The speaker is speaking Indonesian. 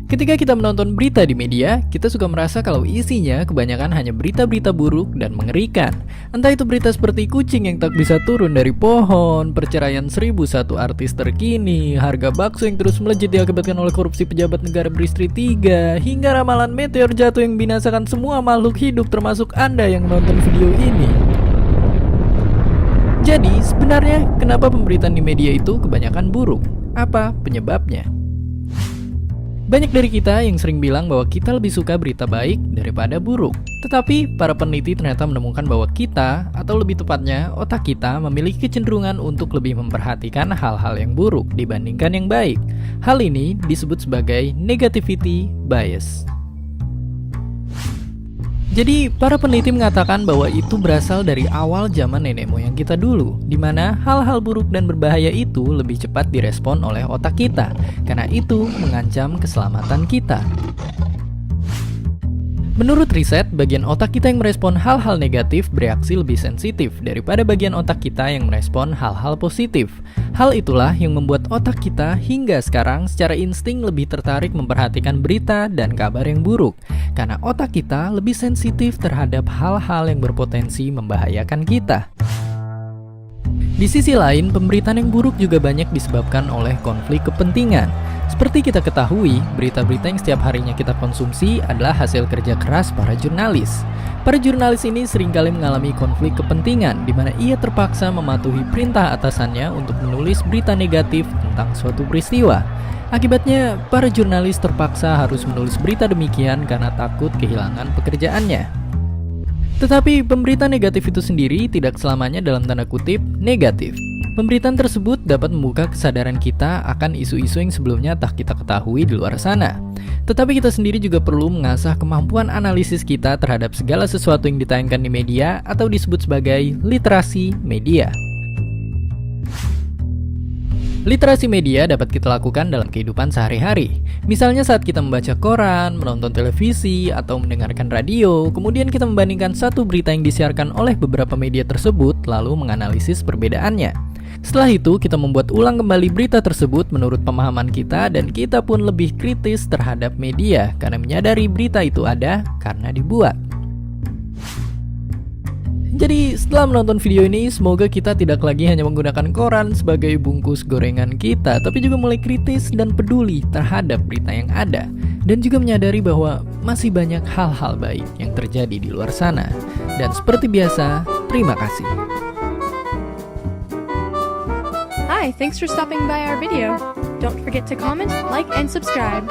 Ketika kita menonton berita di media, kita suka merasa kalau isinya kebanyakan hanya berita-berita buruk dan mengerikan. Entah itu berita seperti kucing yang tak bisa turun dari pohon, perceraian 1001 artis terkini, harga bakso yang terus melejit diakibatkan oleh korupsi pejabat negara beristri 3, hingga ramalan meteor jatuh yang binasakan semua makhluk hidup termasuk Anda yang menonton video ini. Jadi, sebenarnya kenapa pemberitaan di media itu kebanyakan buruk? Apa penyebabnya? Banyak dari kita yang sering bilang bahwa kita lebih suka berita baik daripada buruk. Tetapi, para peneliti ternyata menemukan bahwa kita, atau lebih tepatnya, otak kita memiliki kecenderungan untuk lebih memperhatikan hal-hal yang buruk dibandingkan yang baik. Hal ini disebut sebagai negativity bias. Jadi, para peneliti mengatakan bahwa itu berasal dari awal zaman nenek moyang kita dulu, di mana hal-hal buruk dan berbahaya itu lebih cepat direspon oleh otak kita, karena itu mengancam keselamatan kita. Menurut riset, bagian otak kita yang merespon hal-hal negatif bereaksi lebih sensitif daripada bagian otak kita yang merespon hal-hal positif. Hal itulah yang membuat otak kita hingga sekarang secara insting lebih tertarik memperhatikan berita dan kabar yang buruk, karena otak kita lebih sensitif terhadap hal-hal yang berpotensi membahayakan kita. Di sisi lain, pemberitaan yang buruk juga banyak disebabkan oleh konflik kepentingan. Seperti kita ketahui, berita-berita yang setiap harinya kita konsumsi adalah hasil kerja keras para jurnalis. Para jurnalis ini seringkali mengalami konflik kepentingan, di mana ia terpaksa mematuhi perintah atasannya untuk menulis berita negatif tentang suatu peristiwa. Akibatnya, para jurnalis terpaksa harus menulis berita demikian karena takut kehilangan pekerjaannya. Tetapi pemberitaan negatif itu sendiri tidak selamanya dalam tanda kutip negatif. Pemberitaan tersebut dapat membuka kesadaran kita akan isu-isu yang sebelumnya tak kita ketahui di luar sana. Tetapi kita sendiri juga perlu mengasah kemampuan analisis kita terhadap segala sesuatu yang ditayangkan di media atau disebut sebagai literasi media. Literasi media dapat kita lakukan dalam kehidupan sehari-hari. Misalnya saat kita membaca koran, menonton televisi, atau mendengarkan radio, kemudian kita membandingkan satu berita yang disiarkan oleh beberapa media tersebut, lalu menganalisis perbedaannya. Setelah itu, kita membuat ulang kembali berita tersebut menurut pemahaman kita dan kita pun lebih kritis terhadap media karena menyadari berita itu ada karena dibuat. Jadi, setelah menonton video ini, semoga kita tidak lagi hanya menggunakan koran sebagai bungkus gorengan kita, tapi juga mulai kritis dan peduli terhadap berita yang ada. Dan juga menyadari bahwa masih banyak hal-hal baik yang terjadi di luar sana. Dan seperti biasa, terima kasih. Hi, thanks for stopping by our video. Don't forget to comment, like, and subscribe.